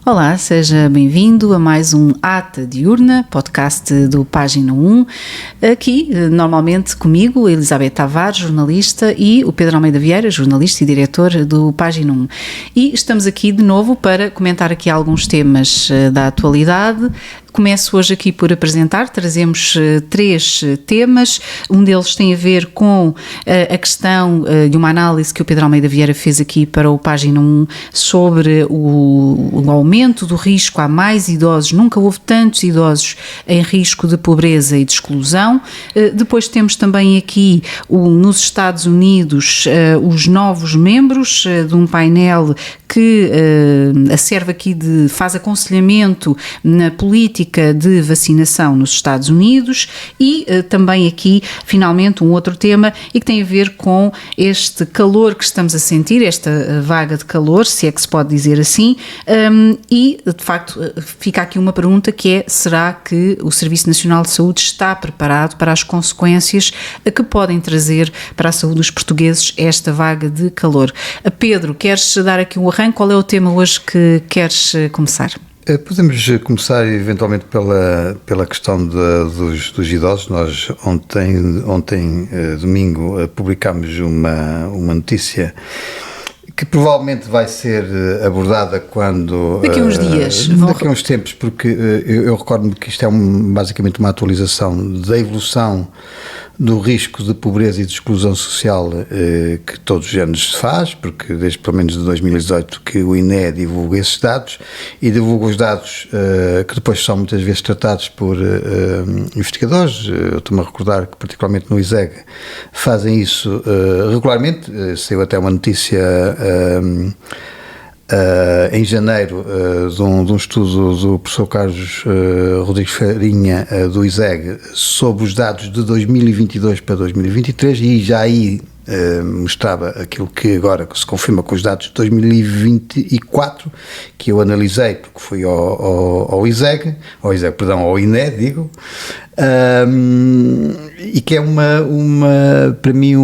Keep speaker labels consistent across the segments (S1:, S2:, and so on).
S1: Olá, seja bem-vindo a mais um Ata Diurna, podcast do Página 1. Aqui, normalmente comigo, Elizabeth Tavares, jornalista, e o Pedro Almeida Vieira, jornalista e diretor do Página 1. E estamos aqui de novo para comentar aqui alguns temas da atualidade. Começo hoje aqui por apresentar, trazemos três temas, um deles tem a ver com a questão de uma análise que o Pedro Almeida Vieira fez aqui para o Página 1 sobre o aumento do risco. Há mais idosos, nunca houve tantos idosos em risco de pobreza e de exclusão. Depois temos também aqui nos Estados Unidos os novos membros de um painel que serve aqui faz aconselhamento na política de vacinação nos Estados Unidos e também aqui, finalmente, um outro tema e que tem a ver com este calor que estamos a sentir, esta vaga de calor, se é que se pode dizer assim, e, de facto, fica aqui uma pergunta que é: será que o Serviço Nacional de Saúde está preparado para as consequências que podem trazer para a saúde dos portugueses esta vaga de calor? Pedro, queres dar aqui um arranque? Qual é o tema hoje que queres começar?
S2: Podemos começar eventualmente pela questão dos idosos. Nós ontem domingo, publicámos uma notícia que provavelmente vai ser abordada quando...
S1: Daqui a uns dias.
S2: Daqui a uns tempos, porque eu recordo-me que isto é basicamente uma atualização da evolução do risco de pobreza e de exclusão social que todos os anos se faz, porque desde pelo menos de 2018 que o INE divulga esses dados e divulga os dados que depois são muitas vezes tratados por investigadores. Eu estou-me a recordar que particularmente no ISEG fazem isso regularmente. Saiu até uma notícia em janeiro de um estudo do professor Carlos Rodrigues Farinha do ISEG sobre os dados de 2022 para 2023 e já aí mostrava aquilo que agora se confirma com os dados de 2024 que eu analisei porque fui ao INE, digo, e que é para mim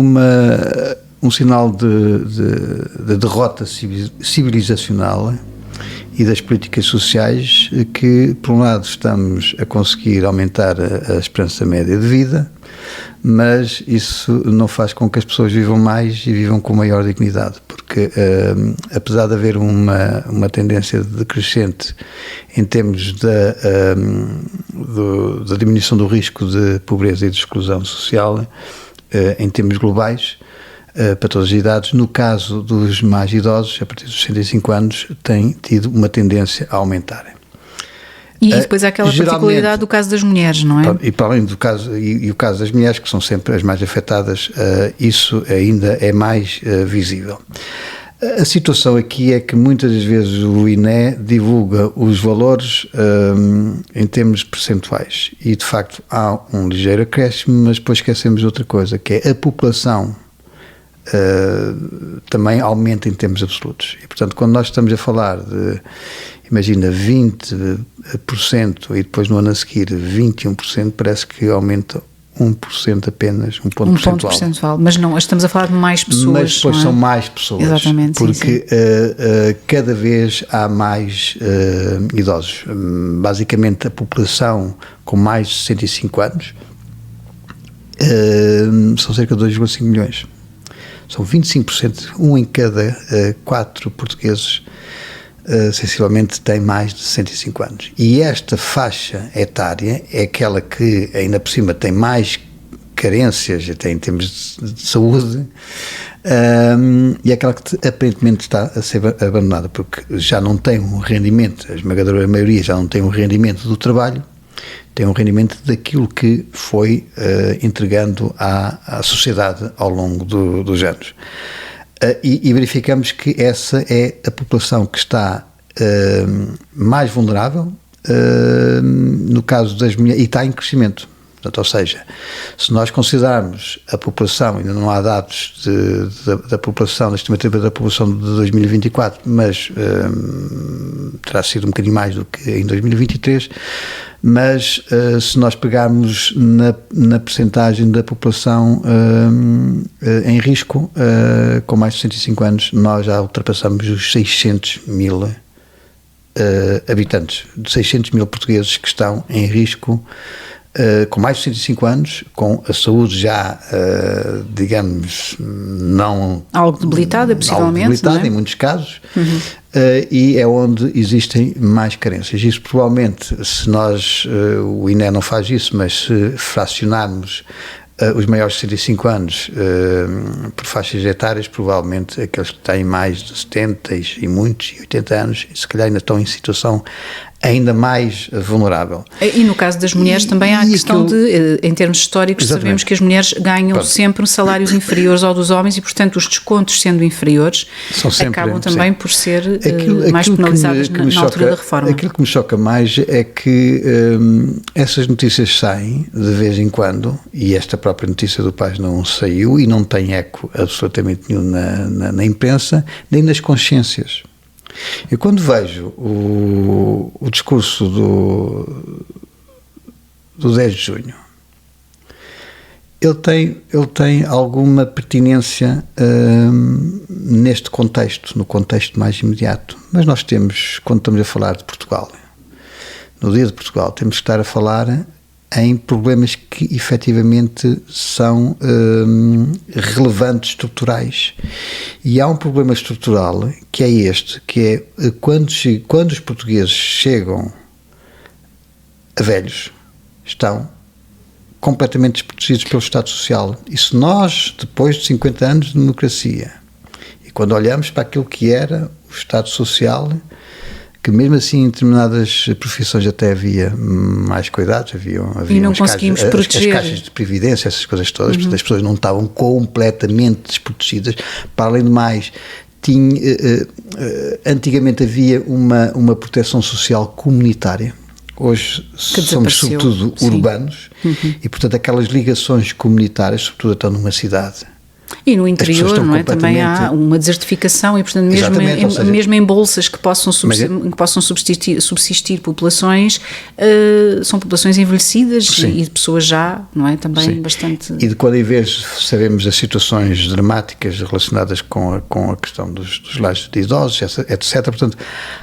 S2: um sinal de derrota civilizacional e das políticas sociais, que por um lado estamos a conseguir aumentar a esperança média de vida, mas isso não faz com que as pessoas vivam mais e vivam com maior dignidade, porque apesar de haver uma tendência decrescente em termos da diminuição do risco de pobreza e de exclusão social em termos globais, para todas as idades, no caso dos mais idosos, a partir dos 65 anos, tem tido uma tendência a aumentar.
S1: E depois há aquela particularidade do caso das mulheres, não é?
S2: E para além do caso, e o caso das mulheres, que são sempre as mais afetadas, isso ainda é mais visível. A situação aqui é que muitas das vezes o INE divulga os valores em termos percentuais e, de facto, há um ligeiro acréscimo, mas depois esquecemos de outra coisa, que é a população também aumenta em termos absolutos. E, portanto, quando nós estamos a falar de, imagina, 20% e depois no ano a seguir 21%, parece que aumenta 1% apenas, um ponto percentual.
S1: Mas não, estamos a falar de mais pessoas.
S2: Mas depois são mais pessoas.
S1: Exatamente,
S2: porque sim. Cada vez há mais idosos. Basicamente, a população com mais de 65 anos são cerca de 2,5 milhões. São 25%, um em cada 4 portugueses sensivelmente tem mais de 65 anos. E esta faixa etária é aquela que ainda por cima tem mais carências, até em termos de saúde, e é aquela que aparentemente está a ser abandonada, porque já não tem um rendimento, a esmagadora maioria já não tem um rendimento do trabalho, tem um rendimento daquilo que foi entregando à sociedade ao longo dos anos. E verificamos que essa é a população que está mais vulnerável, no caso das mulheres, e está em crescimento. Portanto, ou seja, se nós considerarmos a população, ainda não há dados da população, da estimativa da população de 2024, mas terá sido um bocadinho mais do que em 2023, mas se nós pegarmos na percentagem da população em risco, com mais de 65 anos, nós já ultrapassamos os 600 mil habitantes, de 600 mil portugueses que estão em risco, com mais de 65 anos, com a saúde já, digamos, não...
S1: Algo debilitada, possivelmente.
S2: Algo debilitada,
S1: não é?
S2: em muitos casos, e é onde existem mais carências. Isso provavelmente, se nós, o INE não faz isso, mas se fracionarmos os maiores de 65 anos por faixas etárias, provavelmente aqueles que têm mais de 70 e muitos, e 80 anos, se calhar ainda estão em situação ainda mais vulnerável.
S1: E no caso das mulheres também há a questão de, em termos históricos,
S2: Exatamente.
S1: Sabemos que as mulheres ganham sempre salários inferiores ao dos homens e, portanto, os descontos sendo inferiores acabam também por ser mais penalizadas na altura da reforma.
S2: Aquilo que me choca mais é que essas notícias saem de vez em quando, e esta própria notícia do Página 1 saiu e não tem eco absolutamente nenhum na imprensa, nem nas consciências. Eu quando vejo o discurso do 10 de junho, ele tem alguma pertinência neste contexto, no contexto mais imediato. Mas nós temos, quando estamos a falar de Portugal, no Dia de Portugal, temos que estar a falar em problemas que efetivamente são relevantes, estruturais. E há um problema estrutural que é este, que é quando os portugueses chegam a velhos, estão completamente desprotegidos pelo Estado Social. E se nós, depois de 50 anos de democracia, e quando olhamos para aquilo que era o Estado Social, que mesmo assim em determinadas profissões até havia mais cuidados, havia
S1: e não conseguimos proteger.
S2: As caixas de previdência, essas coisas todas, portanto, as pessoas não estavam completamente desprotegidas. Para além do mais, antigamente havia uma proteção social comunitária. Hoje somos sobretudo urbanos e, portanto, aquelas ligações comunitárias, sobretudo estão numa cidade.
S1: E no interior, não é? Também há uma desertificação e, portanto, mesmo em bolsas que possam subsistir populações, são populações envelhecidas e de pessoas já, não é? Também bastante...
S2: E de quando em vez sabemos as situações dramáticas relacionadas com a questão dos lares de idosos, etc. Portanto,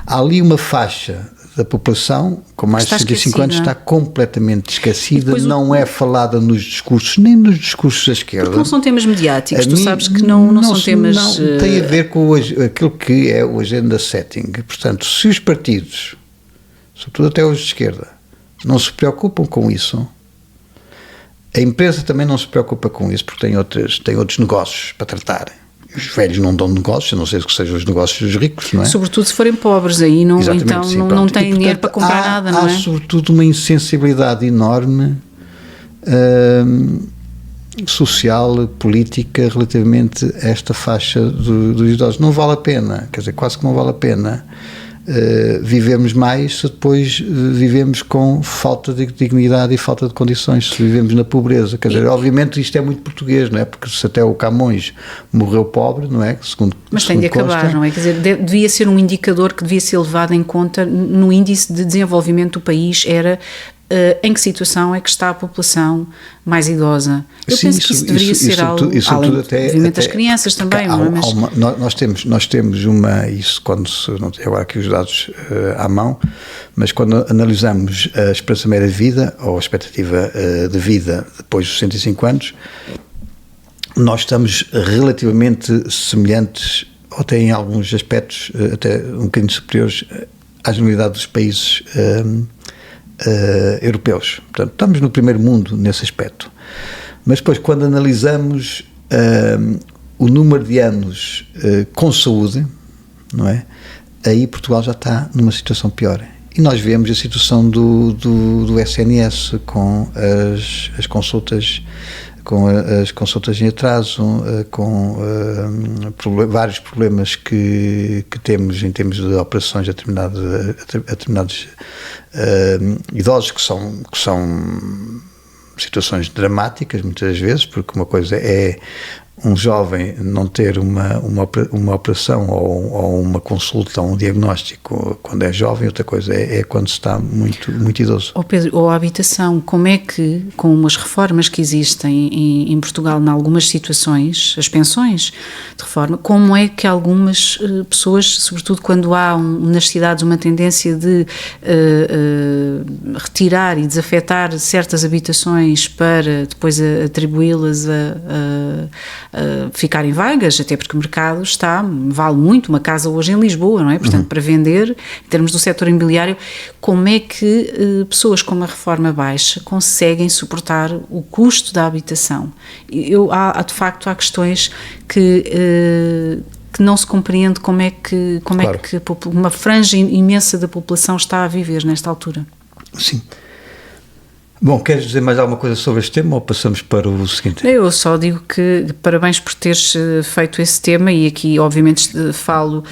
S2: há ali uma faixa da população com mais de 65 anos está completamente esquecida, não é falada nos discursos, nem nos discursos da esquerda.
S1: Porque não são temas mediáticos, tu sabes que não são temas...
S2: Não, tem a ver com aquilo que é o agenda setting. Portanto, se os partidos, sobretudo até os de esquerda, não se preocupam com isso, a imprensa também não se preocupa com isso, porque tem outros negócios para tratar. Os velhos não dão negócios, a não ser que sejam os negócios dos ricos, não é?
S1: Sobretudo se forem pobres, aí não têm dinheiro para comprar nada, não é?
S2: Há sobretudo uma insensibilidade enorme social, política, relativamente a esta faixa dos idosos. Não vale a pena, quer dizer, quase que não vale a pena vivemos mais se depois vivemos com falta de dignidade e falta de condições, se vivemos na pobreza. Quer dizer, obviamente isto é muito português, não é? Porque se até o Camões morreu pobre, não é?
S1: Mas tem de acabar, não é? Quer dizer, devia ser um indicador que devia ser levado em conta no índice de desenvolvimento do país, era em que situação é que está a população mais idosa. Eu penso que isso deveria ser algo, além, obviamente, as crianças também, não é? Mas...
S2: Nós temos isso quando não tenho agora aqui os dados à mão, mas quando analisamos a esperança média de vida, ou a expectativa de vida depois dos 65 anos, nós estamos relativamente semelhantes, ou até em alguns aspectos, até um bocadinho superiores à generalidade dos países europeus. Portanto, estamos no primeiro mundo nesse aspecto. Mas depois, quando analisamos o número de anos com saúde, não é? Aí Portugal já está numa situação pior. E nós vemos a situação do SNS com as consultas, em atraso, com vários problemas que temos em termos de operações a determinados idosos, que são situações dramáticas muitas vezes, porque uma coisa é um jovem não ter uma operação ou uma consulta, um diagnóstico quando é jovem, outra coisa é quando está muito idoso.
S1: Pedro, ou a habitação, como é que, com as reformas que existem em Portugal, em algumas situações, as pensões de reforma, como é que algumas pessoas, sobretudo quando há nas cidades uma tendência de retirar e desafetar certas habitações para depois atribuí-las a ficarem vagas, até porque o mercado vale muito, uma casa hoje em Lisboa, não é? Portanto, para vender, em termos do setor imobiliário, como é que pessoas com uma reforma baixa conseguem suportar o custo da habitação? De facto, há questões que não se compreende como é que uma franja imensa da população está a viver nesta altura.
S2: Sim. Bom, queres dizer mais alguma coisa sobre este tema ou passamos para o seguinte?
S1: Eu só digo que parabéns por teres feito esse tema, e aqui obviamente falo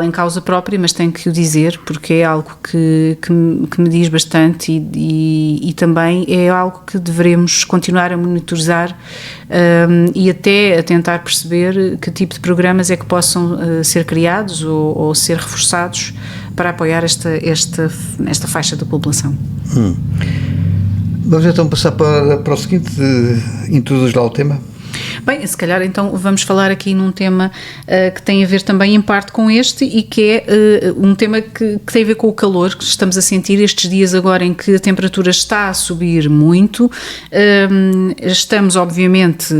S1: em causa própria, mas tenho que o dizer porque é algo que me diz bastante e também é algo que devemos continuar a monitorizar e até a tentar perceber que tipo de programas é que possam ser criados ou ser reforçados para apoiar esta faixa da população.
S2: Vamos então passar para o seguinte, introduz lá o tema.
S1: Bem, se calhar então vamos falar aqui num tema que tem a ver também em parte com este, e que é um tema que tem a ver com o calor que estamos a sentir estes dias agora em que a temperatura está a subir muito. Estamos obviamente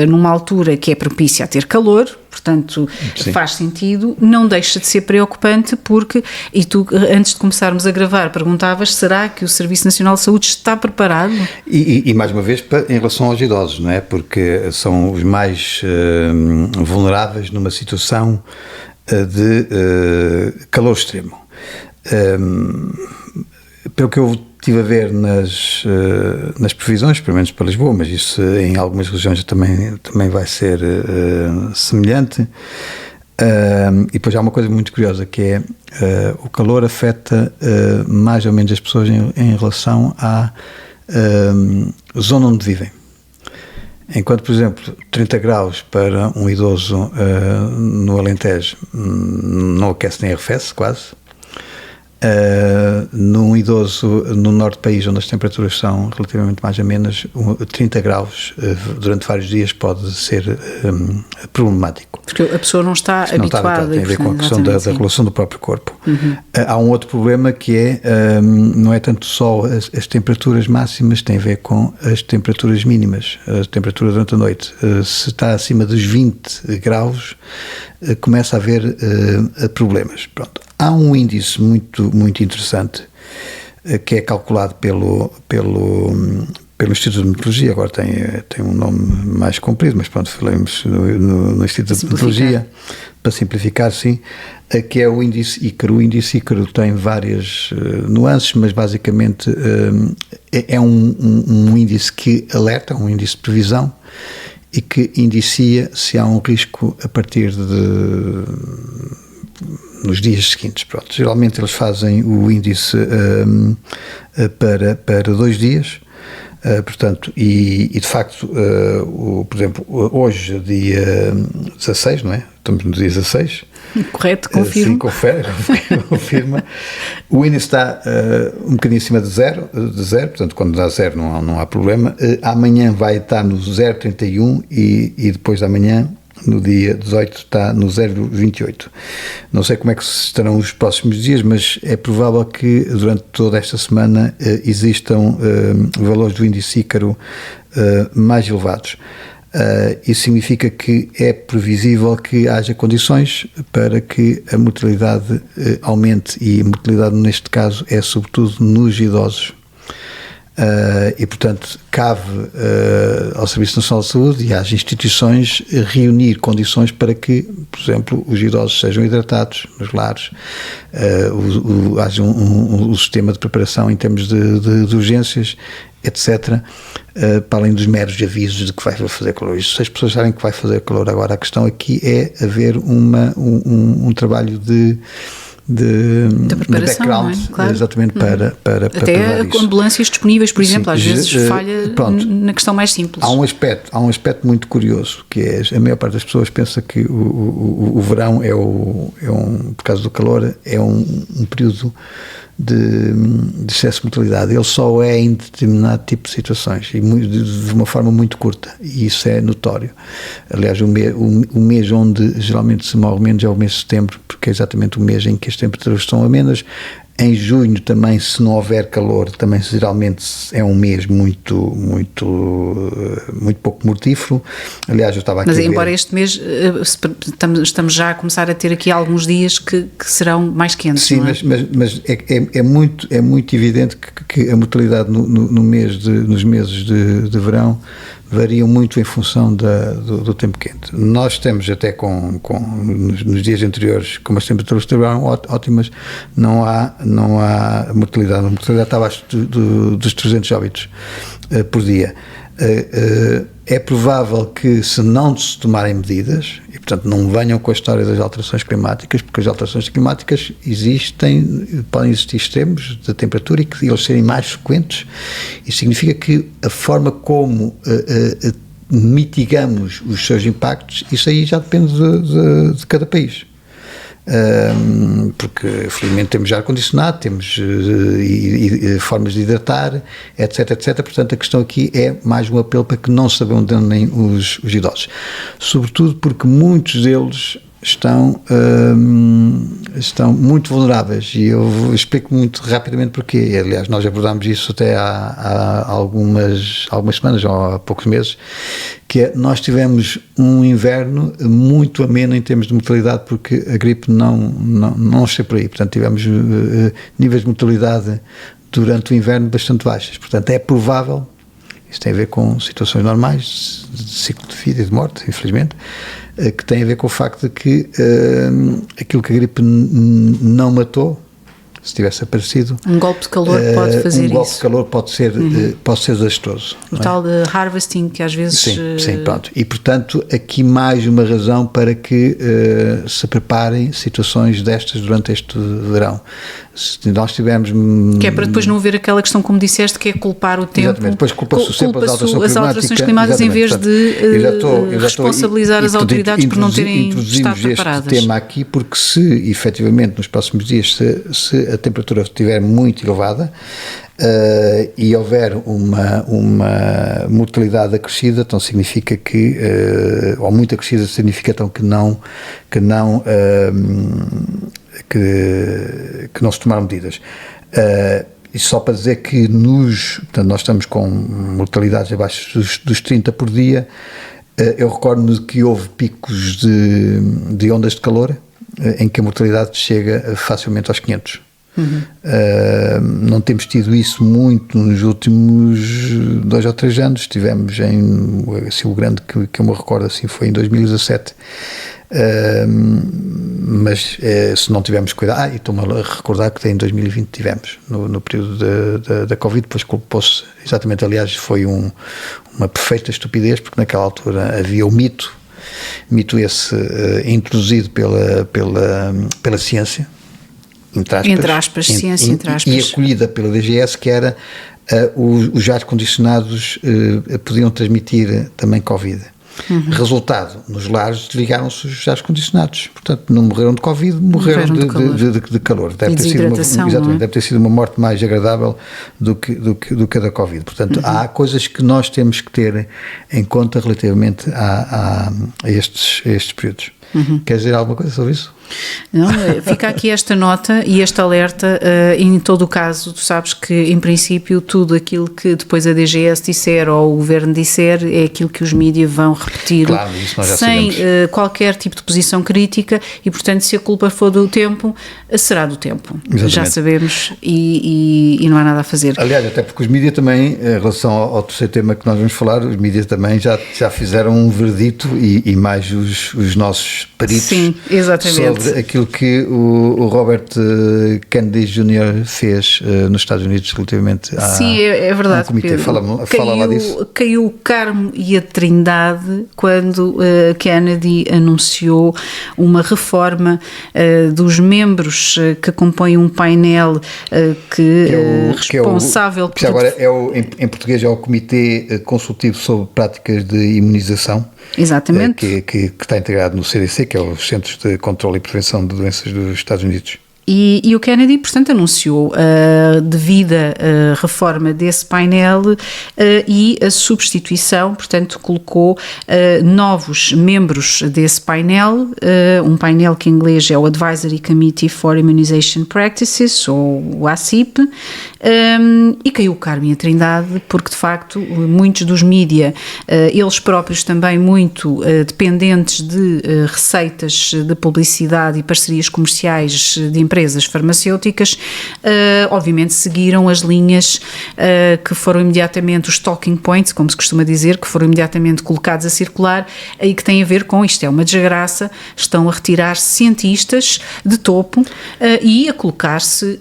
S1: numa altura que é propícia a ter calor, portanto, sim, faz sentido, não deixa de ser preocupante porque, e tu antes de começarmos a gravar perguntavas, será que o Serviço Nacional de Saúde está preparado?
S2: E mais uma vez em relação aos idosos, não é? Porque são os mais vulneráveis numa situação de calor extremo. Pelo que eu estive a ver nas previsões, pelo menos para Lisboa, mas isso em algumas regiões também vai ser semelhante. E depois há uma coisa muito curiosa, que é o calor afeta mais ou menos as pessoas em relação à zona onde vivem. Enquanto, por exemplo, 30 graus para um idoso no Alentejo não aquece nem arrefece, quase. Num idoso no norte do país, onde as temperaturas são relativamente mais amenas, 30 graus durante vários dias pode ser problemático.
S1: Porque a pessoa não está habituada.
S2: Tem a ver com a questão da regulação do próprio corpo. Há um outro problema que não é tanto só as temperaturas máximas, tem a ver com as temperaturas mínimas, a temperatura durante a noite. Se está acima dos 20 graus, começa a haver problemas. Pronto. Há um índice muito interessante que é calculado pelo Instituto de Meteorologia, agora tem um nome mais comprido, mas pronto, falamos no Instituto de Meteorologia, para simplificar, sim, que é o índice Ícaro. O índice Ícaro tem várias nuances, mas basicamente é um índice que alerta, um índice de previsão, e que indicia se há um risco a partir nos dias seguintes. Pronto. Geralmente eles fazem o índice para 2 dias, portanto, e de facto, por exemplo, hoje, dia 16, não é? Estamos no dia 16.
S1: Correto, confirmo.
S2: Sim, confirma. O índice está um bocadinho acima de zero, portanto, quando dá zero não há problema. Amanhã vai estar no 0,31 e depois da manhã, no dia 18, está no 0,28. Não sei como é que estarão os próximos dias, mas é provável que durante toda esta semana existam valores do índice Ícaro mais elevados. Isso significa que é previsível que haja condições para que a mortalidade aumente, e a mortalidade neste caso é sobretudo nos idosos. E portanto cabe ao Serviço Nacional de Saúde e às instituições reunir condições para que, por exemplo, os idosos sejam hidratados nos lares, haja um sistema de preparação em termos de urgências, etc., para além dos meros avisos de que vai fazer calor. Se as pessoas sabem que vai fazer calor, agora a questão aqui é haver um trabalho de
S1: preparação,
S2: background,
S1: não é? Claro.
S2: Exatamente, para
S1: até ambulâncias disponíveis, por exemplo, às vezes falha na questão mais simples.
S2: Há um aspecto muito curioso, que é, a maior parte das pessoas pensa que o verão por causa do calor, é um período de excesso de mortalidade. Ele só é em determinado tipo de situações e de uma forma muito curta, e isso é notório. Aliás, o mês onde geralmente se morre menos é o mês de setembro, porque é exatamente o mês em que as temperaturas estão amenas. Em junho também, se não houver calor, também geralmente é um mês muito pouco mortífero. Aliás, eu estava aqui
S1: Mas embora este mês estamos já a começar a ter aqui alguns dias que serão mais quentes.
S2: Sim,
S1: não é?
S2: mas é muito evidente que a mortalidade nos meses de verão variam muito em função do tempo quente. Nós temos até nos dias anteriores, como as temperaturas estiveram ótimas, não há mortalidade. A mortalidade está abaixo dos 300 óbitos por dia. É provável que, se não se tomarem medidas, e portanto não venham com a história das alterações climáticas, porque as alterações climáticas podem existir extremos da temperatura e que eles serem mais frequentes. Isso significa que a forma como mitigamos os seus impactos, isso aí já depende de cada país. Porque felizmente temos ar-condicionado, temos formas de hidratar, etc. Portanto, a questão aqui é mais um apelo para que não se abandonem os idosos, sobretudo porque muitos deles estão muito vulneráveis, e eu explico muito rapidamente porquê. Aliás, nós abordámos isso até há algumas semanas, ou há poucos meses, que é, nós tivemos um inverno muito ameno em termos de mortalidade, porque a gripe não esteve por aí. Portanto, tivemos níveis de mortalidade durante o inverno bastante baixos. Portanto, é provável, isso tem a ver com situações normais de ciclo de vida e de morte, infelizmente, que tem a ver com o facto de que aquilo que a gripe não matou, se tivesse aparecido,
S1: um golpe de calor pode fazer isso.
S2: Um golpe de calor pode ser desastroso.
S1: O tal de harvesting, que às vezes...
S2: Sim, pronto. E, portanto, aqui mais uma razão para que se preparem situações destas durante este verão. Se nós tivermos...
S1: Que é para depois não haver aquela questão, como disseste, que é culpar o tempo.
S2: Exatamente. Depois culpa-se sempre
S1: as alterações climáticas em vez de responsabilizar as autoridades por não terem estado preparadas.
S2: Este tema aqui, porque se, efetivamente, nos próximos dias, se a temperatura estiver muito elevada e houver uma mortalidade acrescida, então significa que, ou muito acrescida, significa então que não se tomaram medidas. E só para dizer que portanto, nós estamos com mortalidades abaixo dos 30 por dia. Eu recordo-me que houve picos de ondas de calor em que a mortalidade chega facilmente aos 500. Não temos tido isso muito nos últimos 2 ou 3 anos. Tivemos assim, o grande que eu me recordo assim foi em 2017, mas se não tivermos cuidado, e estou-me a recordar que em 2020 tivemos no período da Covid, depois culpou-se exatamente, aliás foi uma perfeita estupidez, porque naquela altura havia o mito esse introduzido pela ciência, entre aspas, e acolhida pela DGS, que era os ar-condicionados podiam transmitir também Covid. Resultado, nos lares desligaram-se os ar-condicionados, portanto não morreram de Covid, morreram de calor. Deve ter sido uma morte mais agradável do que a da Covid. Portanto, há coisas que nós temos que ter em conta relativamente a estes períodos. Queres dizer alguma coisa sobre isso?
S1: Não, fica aqui esta nota e este alerta. Em todo o caso, tu sabes que em princípio tudo aquilo que depois a DGS disser ou o Governo disser é aquilo que os mídias vão repetir,
S2: claro, isso nós já
S1: sem qualquer tipo de posição crítica, e portanto se a culpa for do tempo, será do tempo. Exatamente. Já sabemos e não há nada a fazer.
S2: Aliás, até porque os mídias também, em relação ao terceiro tema que nós vamos falar, os mídias também já fizeram um verdito, e mais os nossos peritos.
S1: Sim, exatamente.
S2: aquilo que o Robert Kennedy Jr. fez nos Estados Unidos relativamente
S1: Sim, é verdade,
S2: comitê.
S1: Pedro.
S2: Fala lá disso.
S1: Caiu o Carmo e a Trindade quando Kennedy anunciou uma reforma dos membros que compõem um painel responsável
S2: por... agora em português é o Comitê Consultivo sobre Práticas de Imunização.
S1: Exatamente.
S2: Que está integrado no CDC, que é os Centros de Controlo e Prevenção de Doenças dos Estados Unidos.
S1: E o Kennedy, portanto, anunciou a devida reforma desse painel e a substituição, portanto, colocou novos membros desse painel, um painel que em inglês é o Advisory Committee for Immunization Practices, ou o ACIP, e caiu o Carmo e a Trindade, porque de facto muitos dos mídia, eles próprios também muito dependentes de receitas de publicidade e parcerias comerciais de empresas farmacêuticas, obviamente seguiram as linhas que foram imediatamente os talking points, como se costuma dizer, que foram imediatamente colocados a circular e que têm a ver com isto, é uma desgraça, estão a retirar cientistas de topo e a colocar-se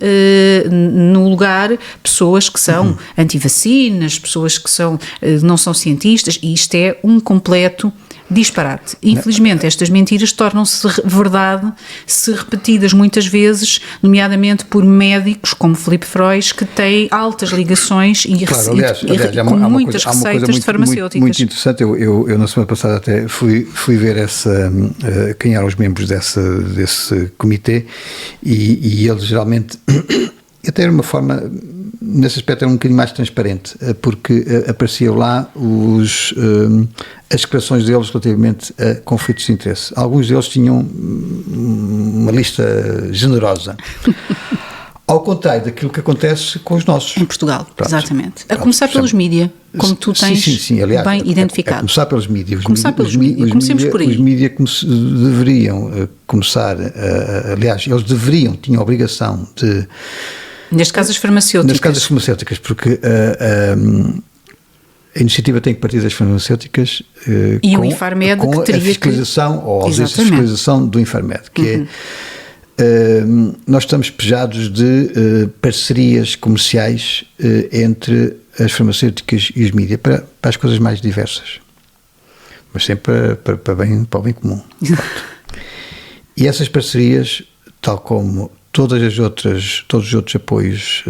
S1: no lugar pessoas que são anti-vacinas, pessoas que não são cientistas, e isto é um completo disparate. Infelizmente, estas mentiras tornam-se verdade se repetidas muitas vezes, nomeadamente por médicos como Filipe Frois, que têm altas ligações e com muitas receitas de farmacêuticas.
S2: Muito interessante. Eu na semana passada até fui ver quem eram os membros desse comitê e eles geralmente até era uma forma, nesse aspecto era um bocadinho mais transparente, porque apareciam lá as declarações deles relativamente a conflitos de interesse. Alguns deles tinham uma lista generosa. Ao contrário daquilo que acontece com os nossos.
S1: Em Portugal, exatamente. A começar pelos mídia, como tu tens
S2: aliás,
S1: bem identificado.
S2: A começar pelos mídia.
S1: Comecemos por aí.
S2: Os mídia deveriam começar, aliás, eles tinham a obrigação de...
S1: Neste caso as farmacêuticas.
S2: Neste caso as farmacêuticas, porque a iniciativa tem que partir das farmacêuticas
S1: e o Infarmed
S2: com a fiscalização ou a ausência de fiscalização do Infarmed, que nós estamos pejados de parcerias comerciais entre as farmacêuticas e os mídia para as coisas mais diversas, mas sempre para o bem comum. E essas parcerias, tal como todos os outros apoios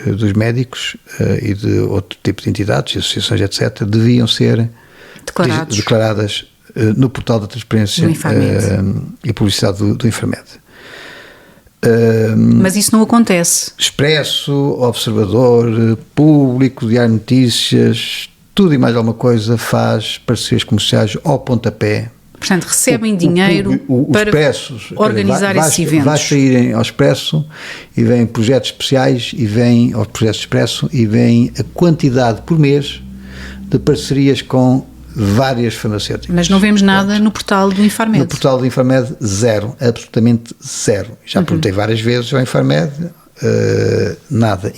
S2: dos médicos e de outro tipo de entidades, associações, etc., deviam ser declaradas no portal da transparência e publicidade do Infarmed.
S1: Mas isso não acontece.
S2: Expresso, Observador, Público, Diário de Notícias, tudo e mais alguma coisa faz parcerias comerciais ao pontapé.
S1: Portanto, recebem dinheiro para organizar esses eventos.
S2: Vai saírem ao Expresso e vêm projetos especiais e vêm aos projetos Expresso e vêm a quantidade por mês de parcerias com várias farmacêuticas.
S1: Mas não vemos nada no portal do Infarmed.
S2: No portal do Infarmed, zero, absolutamente zero. Já perguntei várias vezes ao Infarmed, nada,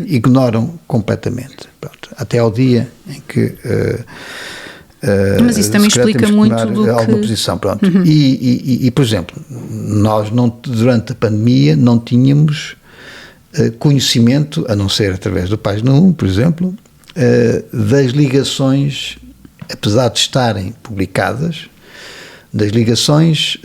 S2: ignoram completamente. Pronto, até ao dia em que...
S1: mas isso também explica muito do
S2: alguma posição, pronto. E, por exemplo, nós durante a pandemia não tínhamos conhecimento, a não ser através do Página 1, por exemplo, das ligações, apesar de estarem publicadas, das ligações,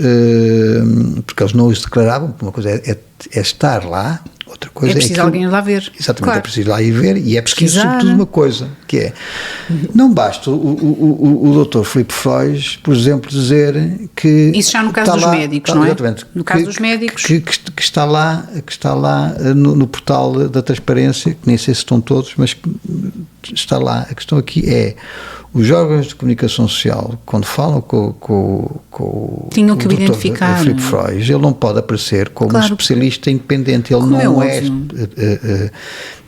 S2: porque eles não os declaravam, uma coisa é estar lá, outra coisa
S1: é preciso alguém lá ver.
S2: Exatamente,
S1: claro.
S2: É preciso lá ir ver e é preciso sobretudo uma coisa, que é, não basta o Dr. Filipe Frois, por exemplo, dizer que...
S1: Isso já no caso dos médicos, não é?
S2: Exatamente.
S1: No caso dos médicos.
S2: Que está lá no portal da transparência, que nem sei se estão todos, mas está lá. A questão aqui é, os órgãos de comunicação social, quando falam com
S1: tinham que
S2: o Dr.
S1: identificar
S2: Filipe Frois, ele não pode aparecer como um especialista independente, ele não é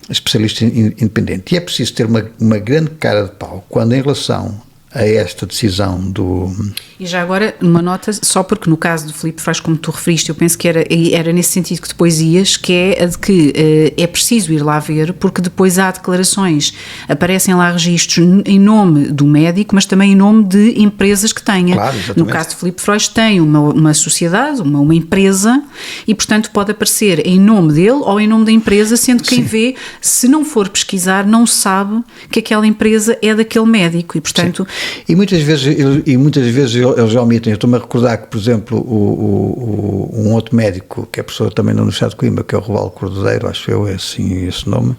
S2: especialista independente. E é preciso ter uma grande cara de pau quando, em relação a esta decisão do...
S1: E já agora, uma nota, só porque no caso do Filipe Freud, como tu referiste, eu penso que era nesse sentido que depois ias, que é a de que é preciso ir lá ver, porque depois há declarações, aparecem lá registros em nome do médico, mas também em nome de empresas que tenha.
S2: Claro,
S1: no caso de Filipe Freud tem uma sociedade, uma empresa, e portanto pode aparecer em nome dele ou em nome da empresa, sendo que quem vê, se não for pesquisar, não sabe que aquela empresa é daquele médico, e portanto...
S2: Sim. E muitas vezes eles já omitem. Eu estou-me a recordar que, por exemplo, um outro médico, que é professor também na Universidade de Coimbra, que é o Rovaldo Cordeiro, acho eu, é assim esse nome,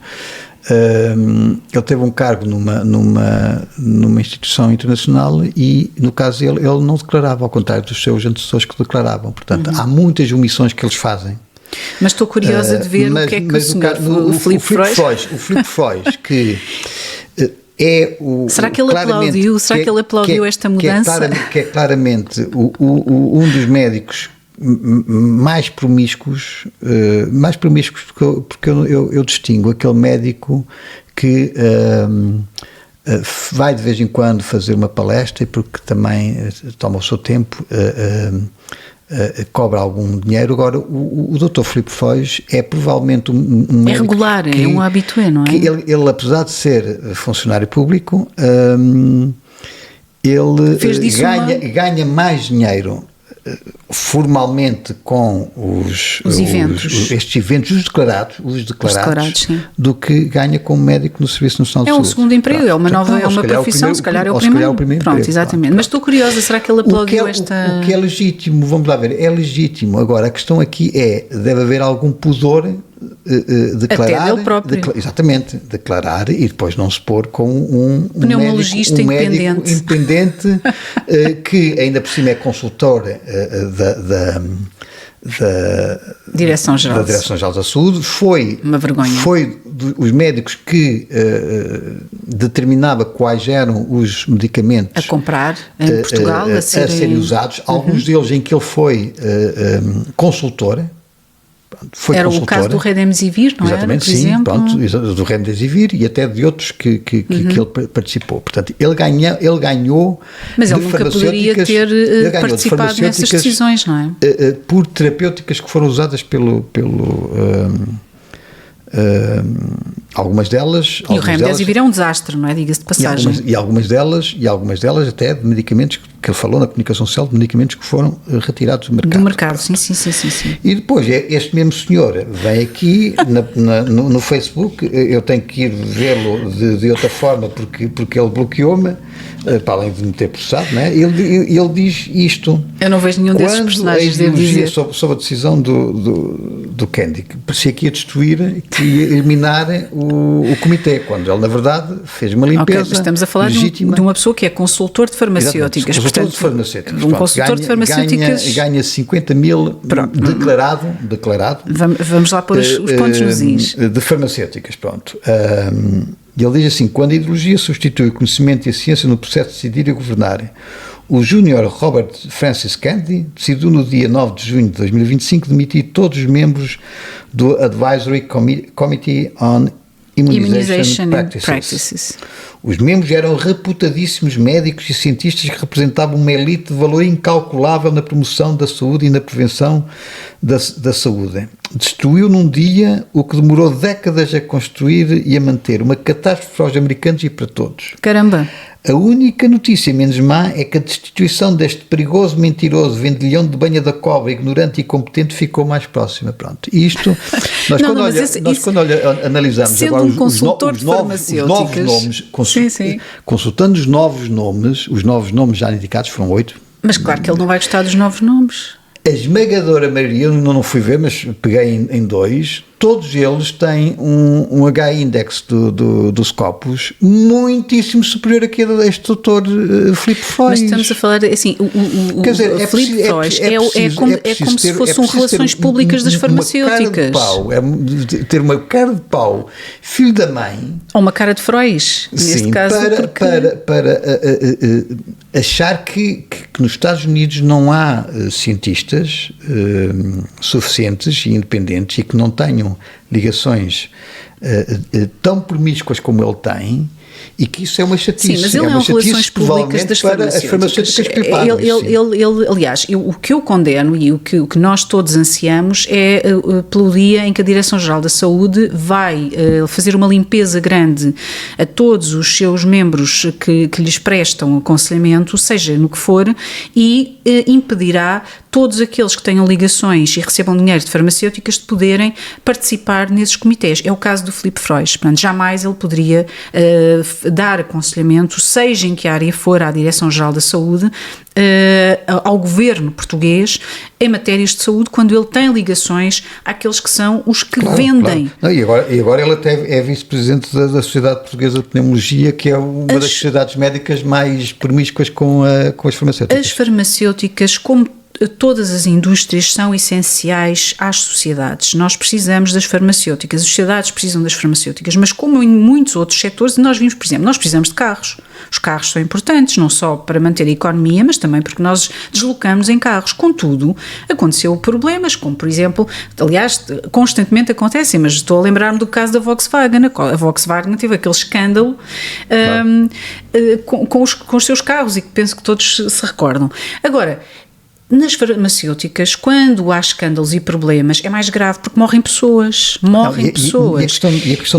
S2: ele teve um cargo numa instituição internacional e, no caso dele, ele não declarava, ao contrário dos seus antecessores que declaravam. Portanto, há muitas omissões que eles fazem.
S1: Mas estou curiosa de ver o que é que o senhor, o Filipe
S2: Freud, que...
S1: será que ele aplaudiu esta mudança?
S2: Que é claramente um dos médicos mais promíscuos, porque eu distingo aquele médico que vai de vez em quando fazer uma palestra e porque também toma o seu tempo, cobra algum dinheiro. Agora, o Dr. Filipe Freud é provavelmente um médico...
S1: É regular, é um habitué, não é?
S2: Que ele, apesar de ser funcionário público, ele ganha mais dinheiro formalmente com estes eventos, os declarados do que ganha como médico no Serviço Nacional de Saúde.
S1: É um segundo emprego, é uma profissão, se calhar é o primeiro. Pronto, exatamente. Mas estou curiosa, será que ele aplaudiu esta...
S2: O que é legítimo, vamos lá ver, é legítimo. Agora, a questão aqui deve haver algum pudor declarar,
S1: até dele próprio.
S2: Exatamente, declarar e depois não se pôr com um
S1: pneumologista
S2: independente que ainda por cima é consultor da
S1: Direção-Geral
S2: da Saúde, foi os médicos que determinava quais eram os medicamentos
S1: a comprar em Portugal, a serem
S2: usados, alguns deles em que ele foi consultor.
S1: Era o caso do Remdesivir, não era?
S2: Exatamente, sim, do Remdesivir e até de outros que ele participou. Portanto, ele ganhou.
S1: Mas ele nunca poderia ter participado nessas decisões, não é?
S2: Por terapêuticas que foram usadas algumas delas...
S1: E o Remdesivir é um desastre, não é? Diga-se de passagem.
S2: E algumas delas até de medicamentos que ele falou na comunicação social, de medicamentos que foram retirados do mercado.
S1: Do mercado, sim.
S2: E depois, este mesmo senhor vem aqui no Facebook, eu tenho que ir vê-lo de outra forma porque ele bloqueou-me, para além de me ter processado, não é? Ele diz isto.
S1: Eu não vejo nenhum desses personagens, devo dizer.
S2: Sobre a decisão do Kendi, que parecia que ia destruir, que ia eliminar o comitê, quando ele, na verdade, fez uma limpeza.
S1: Okay, estamos a falar de uma pessoa que é consultor de farmacêuticas.
S2: Um
S1: consultor de farmacêuticas.
S2: Ganha 50 mil declarado.
S1: Vamos lá pôr os pontos nos is.
S2: De farmacêuticas, pronto. E ele diz assim: quando a ideologia substitui o conhecimento e a ciência no processo de decidir e governar, o Jr. Robert Francis Kennedy decidiu no dia 9 de junho de 2025 demitir todos os membros do Advisory Committee on Immunization Practices. Os membros eram reputadíssimos médicos e cientistas que representavam uma elite de valor incalculável na promoção da saúde e na prevenção da saúde. Destruiu num dia o que demorou décadas a construir e a manter, uma catástrofe para os americanos e para todos.
S1: Caramba!
S2: A única notícia menos má é que a destituição deste perigoso, mentiroso, vendilhão de banha da cobra, ignorante e incompetente, ficou mais próxima. Pronto. Isto, quando analisamos agora os novos nomes, consultando os novos nomes já indicados, foram 8.
S1: Mas claro que ele não vai gostar dos novos nomes.
S2: A esmagadora maioria, eu não fui ver, mas peguei em 2, todos eles têm um H-index do Scopus muitíssimo superior aqui a este doutor Filipe Freud.
S1: Mas estamos a falar, assim, o Filipe Freud é como se fossem relações públicas das farmacêuticas.
S2: Ter uma cara de pau, filho da mãe.
S1: Ou uma cara de Freud, neste caso.
S2: Para achar que nos Estados Unidos não há cientistas suficientes e independentes e que não tenham ligações tão promíscuas como ele tem e que isso é uma chatice.
S1: Sim, mas ele é uma relações públicas das farmacêuticas. Aliás, o que eu condeno e o que nós todos ansiamos é pelo dia em que a Direção-Geral da Saúde vai fazer uma limpeza grande a todos os seus membros que lhes prestam aconselhamento, seja no que for, e impedirá todos aqueles que tenham ligações e recebam dinheiro de farmacêuticas de poderem participar nesses comitês. É o caso do Filipe Frois. Portanto, jamais ele poderia dar aconselhamento, seja em que área for, à Direção-Geral da Saúde, ao governo português em matérias de saúde, quando ele tem ligações àqueles que são os que vendem.
S2: Claro. Não, e agora ele até é vice-presidente da Sociedade Portuguesa de Pneumologia, que é uma das sociedades médicas mais promíscuas com as farmacêuticas.
S1: As farmacêuticas, como todas as indústrias, são essenciais às sociedades. Nós precisamos das farmacêuticas, as sociedades precisam das farmacêuticas, mas como em muitos outros setores, nós vimos, por exemplo, nós precisamos de carros. Os carros são importantes, não só para manter a economia, mas também porque nós deslocamos em carros. Contudo, aconteceu problemas, como por exemplo, aliás, constantemente acontecem, mas estou a lembrar-me do caso da Volkswagen. A Volkswagen teve aquele escândalo com os seus carros, e que penso que todos se recordam. Agora, nas farmacêuticas, quando há escândalos e problemas, é mais grave, porque morrem pessoas.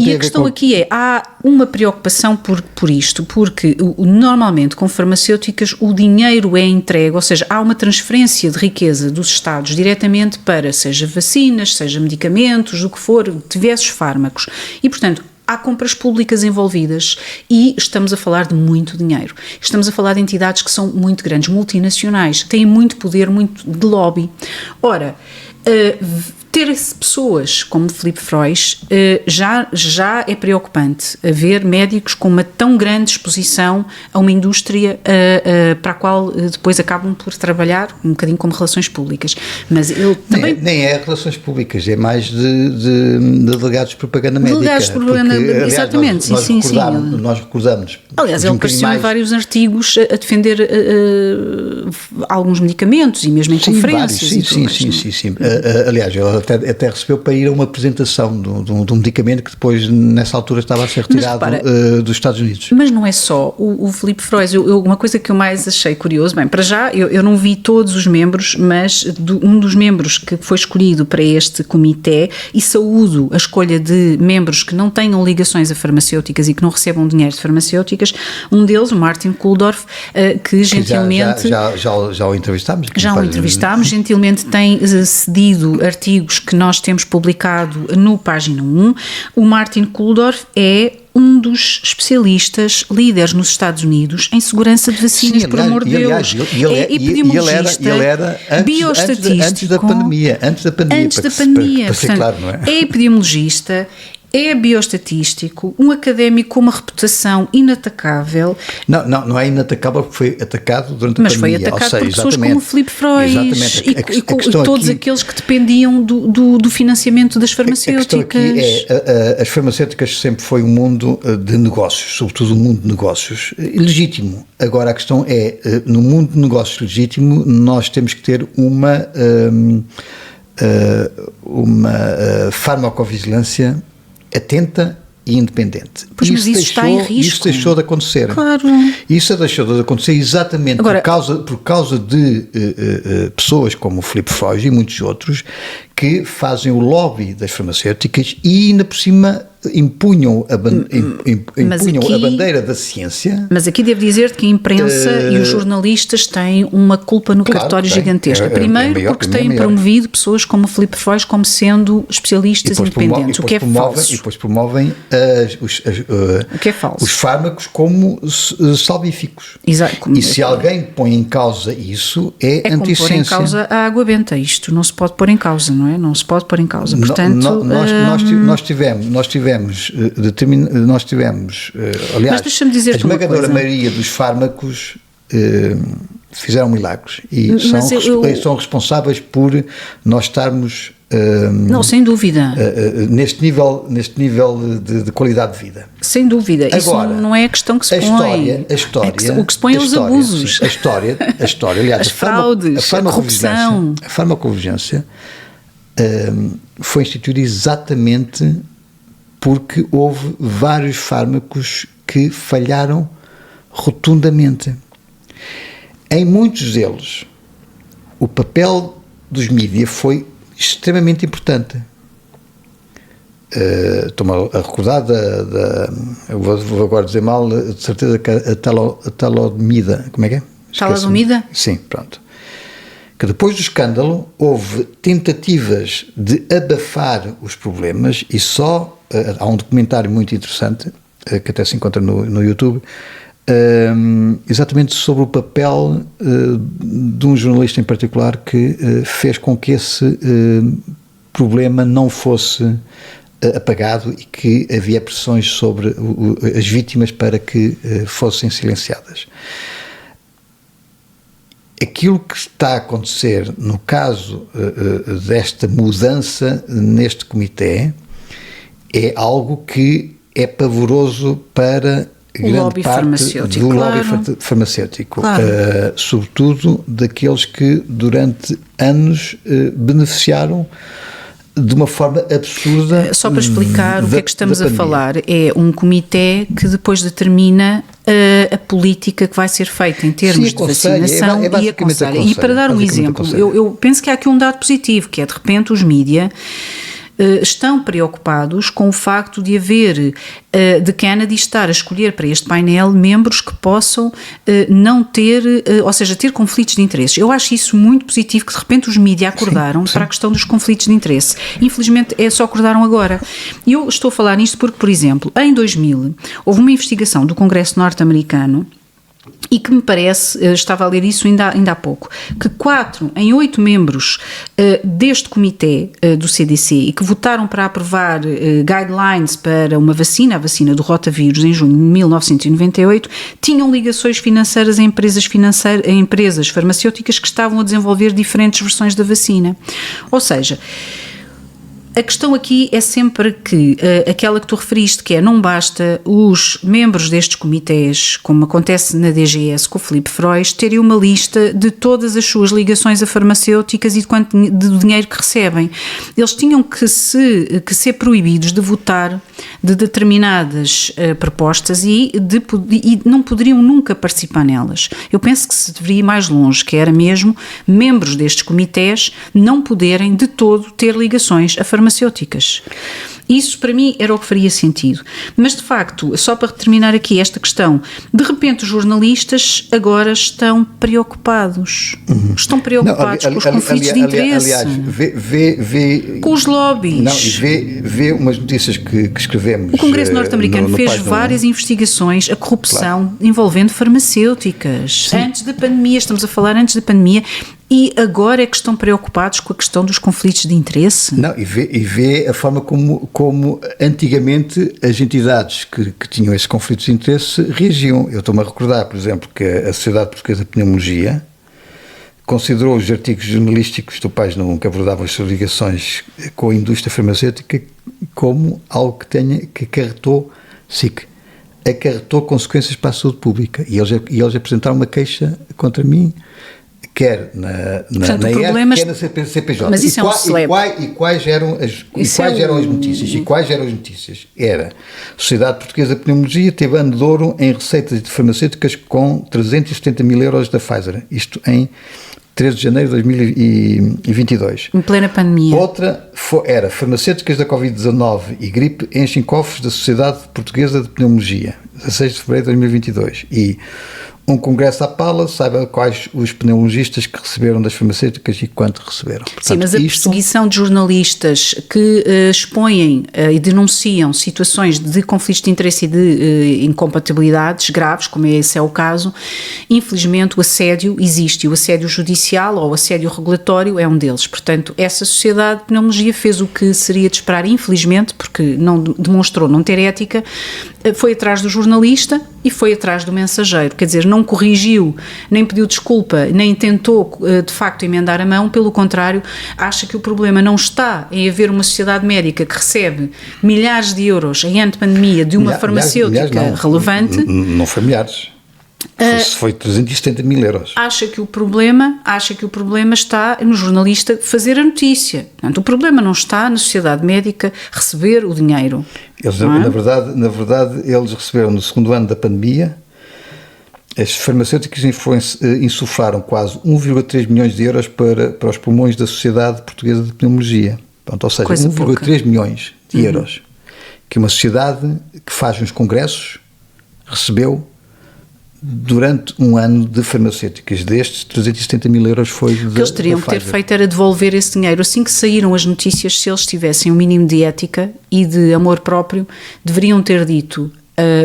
S1: E a questão aqui é, há uma preocupação por isto, porque normalmente com farmacêuticas o dinheiro é entregue, ou seja, há uma transferência de riqueza dos Estados diretamente para, seja vacinas, seja medicamentos, o que for, diversos fármacos. E, portanto, há compras públicas envolvidas e estamos a falar de muito dinheiro. Estamos a falar de entidades que são muito grandes, multinacionais, têm muito poder, muito de lobby. Ora, ter pessoas como Filipe Frois já é preocupante. Haver médicos com uma tão grande exposição a uma indústria para a qual depois acabam por trabalhar um bocadinho como relações públicas. Mas ele também... Nem
S2: é relações públicas, é mais de delegados de propaganda médica.
S1: Delegados de propaganda, exatamente, sim.
S2: Nós recordamos.
S1: Aliás, ele apareceu em vários artigos a defender alguns medicamentos e mesmo em conferências.
S2: Sim. Aliás, ele até recebeu para ir a uma apresentação de um medicamento que depois, nessa altura, estava a ser retirado dos Estados Unidos.
S1: Mas não é só o Filipe Frois. Uma coisa que eu mais achei curioso, bem, para já, eu não vi todos os membros, mas um dos membros que foi escolhido para este comitê, e saúdo a escolha de membros que não tenham ligações a farmacêuticas e que não recebam dinheiro de farmacêuticas, um deles, o Martin Kulldorff, que gentilmente...
S2: Já o entrevistámos?
S1: Já o entrevistámos, gentilmente tem cedido artigos que nós temos publicado no Página 1. O Martin Kulldorff é um dos especialistas líderes nos Estados Unidos em segurança de vacinas. Sim, por amor de Deus.
S2: Aliás, é epidemiologista, ele era bioestatístico. Antes da pandemia.
S1: Para ser claro, não é? É epidemiologista, é bioestatístico, um académico com uma reputação inatacável.
S2: Não é inatacável porque foi atacado durante a pandemia.
S1: Mas foi atacado por pessoas como o Filipe Frois e todos aqueles que dependiam do financiamento das farmacêuticas.
S2: A questão aqui é, as farmacêuticas sempre foi um mundo de negócios, sobretudo um mundo de negócios legítimo. Agora a questão é, no mundo de negócios legítimo, nós temos que ter uma farmacovigilância atenta e independente.
S1: Pois, mas isso está em risco.
S2: Isso deixou de acontecer.
S1: Claro.
S2: Isso deixou de acontecer exatamente por causa de pessoas como o Filipe Frois e muitos outros que fazem o lobby das farmacêuticas e ainda por cima impunham a bandeira da ciência.
S1: Mas aqui devo dizer que a imprensa e os jornalistas têm uma culpa no cartório gigantesca. Primeiro, porque têm promovido pessoas como o Filipe Frois como sendo especialistas independentes, o que é falso.
S2: E depois promovem
S1: o que é falso.
S2: Os fármacos como salvíficos.
S1: Exato.
S2: E se alguém põe em causa isso, é anticiência.
S1: Como pôr em causa a água benta. Isto não se pode pôr em causa, não é? Não se pode pôr em causa. Portanto,
S2: nós tivemos, aliás, a esmagadora maioria dos fármacos fizeram milagres e são responsáveis por nós estarmos
S1: não, sem dúvida,
S2: neste nível de qualidade de vida.
S1: Sem dúvida. Agora, isso não é a questão que se põe.
S2: A história,
S1: o que se põe é os abusos.
S2: Sim, a história, aliás,
S1: as fraudes, a corrupção.
S2: A farmacovigilância foi instituída exatamente porque houve vários fármacos que falharam rotundamente. Em muitos deles, o papel dos mídias foi extremamente importante. Estou-me a recordar eu vou agora dizer mal, de certeza que a talidomida, como é que é?
S1: Talidomida?
S2: Sim, pronto. Que depois do escândalo houve tentativas de abafar os problemas e só, há um documentário muito interessante, que até se encontra no YouTube, exatamente sobre o papel de um jornalista em particular que fez com que esse problema não fosse apagado e que havia pressões sobre as vítimas para que fossem silenciadas. Aquilo que está a acontecer no caso desta mudança neste comitê é algo que é pavoroso para grande parte do lobby farmacêutico,
S1: claro.
S2: Sobretudo daqueles que durante anos beneficiaram de uma forma absurda.
S1: Só para explicar o que é que estamos a falar, é um comitê que depois determina a política que vai ser feita em termos de vacinação e aconselha. E para dar um exemplo, eu penso que há aqui um dado positivo, que é de repente os mídia estão preocupados com o facto de haver, de Kennedy estar a escolher para este painel membros que possam não ter, ou seja, ter conflitos de interesses. Eu acho isso muito positivo, que de repente os mídias acordaram para a questão dos conflitos de interesse. Infelizmente só acordaram agora. E eu estou a falar nisto porque, por exemplo, em 2000 houve uma investigação do Congresso norte-americano e que me parece, estava a ler isso ainda há pouco, que 4 em 8 membros deste comitê do CDC e que votaram para aprovar guidelines para uma vacina, a vacina do rotavírus, em junho de 1998, tinham ligações financeiras a empresas farmacêuticas que estavam a desenvolver diferentes versões da vacina. Ou seja, a questão aqui é sempre que, aquela que tu referiste, que é, não basta os membros destes comitês, como acontece na DGS com o Filipe Freud, terem uma lista de todas as suas ligações a farmacêuticas e do dinheiro que recebem. Eles tinham que ser proibidos de votar de determinadas propostas e não poderiam nunca participar nelas. Eu penso que se deveria ir mais longe, que era mesmo membros destes comitês não poderem de todo ter ligações a farmacêuticas. Isso para mim era o que faria sentido, mas de facto, só para terminar aqui esta questão, de repente os jornalistas agora estão preocupados, com os conflitos de interesse,
S2: vê
S1: com os lobbies.
S2: Vê umas notícias que escrevemos.
S1: O Congresso norte-americano fez várias investigações a corrupção envolvendo farmacêuticas. Sim. Antes da pandemia, estamos a falar antes da pandemia, e agora é que estão preocupados com a questão dos conflitos de interesse?
S2: Não, e vê a forma como antigamente as entidades que tinham esses conflitos de interesse reagiam. Eu estou-me a recordar, por exemplo, que a Sociedade Portuguesa de Pneumologia considerou os artigos jornalísticos do Página 1 que abordavam as suas ligações com a indústria farmacêutica como algo que acarretou consequências para a saúde pública. E eles apresentaram uma queixa contra mim, quer na ERC, quer na CPJ.
S1: Mas isso é um celeb.
S2: E quais eram as notícias? E quais eram as notícias? Era a Sociedade Portuguesa de Pneumologia teve ano de ouro em receitas de farmacêuticas com 370 mil euros da Pfizer. Isto em 13 de janeiro de 2022.
S1: Em plena pandemia.
S2: Outra era farmacêuticas da Covid-19 e gripe enchem cofres da Sociedade Portuguesa de Pneumologia, 16 de fevereiro de 2022. E um congresso à pala, saiba quais os pneumologistas que receberam das farmacêuticas e quanto receberam. Portanto,
S1: sim, mas a perseguição de jornalistas que expõem e denunciam situações de conflitos de interesse e de incompatibilidades graves, como esse é o caso, infelizmente o assédio existe, o assédio judicial ou o assédio regulatório é um deles. Portanto, essa sociedade de pneumologia fez o que seria de esperar, infelizmente, porque não demonstrou não ter ética, foi atrás do jornalista e foi atrás do mensageiro, quer dizer, não corrigiu, nem pediu desculpa, nem tentou de facto emendar a mão, pelo contrário, acha que o problema não está em haver uma sociedade médica que recebe milhares de euros em ano de pandemia de uma farmacêutica relevante.
S2: Não foi milhares. Foi 370 mil euros.
S1: Acha que o problema está no jornalista fazer a notícia. Portanto, o problema não está na sociedade médica receber o dinheiro.
S2: Eles, na verdade, eles receberam no segundo ano da pandemia, as farmacêuticas insuflaram quase 1,3 milhões de euros para os pulmões da Sociedade Portuguesa de Pneumologia. Pronto, ou seja, 1,3 milhões de euros que uma sociedade que faz uns congressos recebeu durante um ano de farmacêuticas. Destes, 370 mil euros foi
S1: O que eles teriam que ter feito era devolver esse dinheiro. Assim que saíram as notícias, se eles tivessem um mínimo de ética e de amor próprio, deveriam ter dito: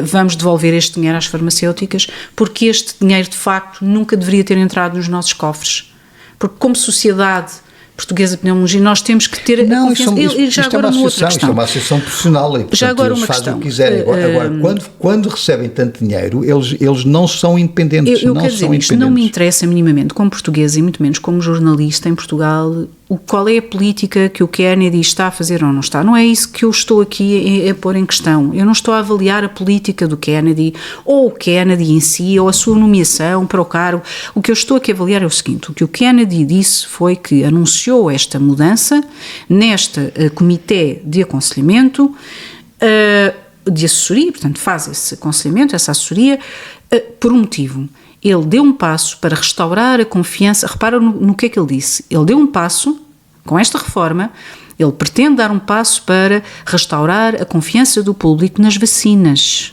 S1: vamos devolver este dinheiro às farmacêuticas, porque este dinheiro de facto nunca deveria ter entrado nos nossos cofres. Porque como sociedade portuguesa de pneumologia, nós temos que ter a confiança. Já agora uma outra questão.
S2: Isto é uma associação profissional e, portanto,
S1: já agora
S2: eles
S1: uma
S2: fazem
S1: questão.
S2: O que quiserem. Agora, quando recebem tanto dinheiro, eles não são independentes.
S1: Eu quero dizer, isto não me interessa minimamente como portuguesa e muito menos como jornalista em Portugal, qual é a política que o Kennedy está a fazer ou não está. Não é isso que eu estou aqui a pôr em questão. Eu não estou a avaliar a política do Kennedy, ou o Kennedy em si, ou a sua nomeação para o cargo. O que eu estou aqui a avaliar é o seguinte: o que o Kennedy disse foi que anunciou esta mudança neste comitê de aconselhamento, de assessoria, portanto faz esse aconselhamento, essa assessoria, por um motivo. Ele deu um passo para restaurar a confiança. Repara no que é que ele disse. Ele deu um passo, com esta reforma, ele pretende dar um passo para restaurar a confiança do público nas vacinas.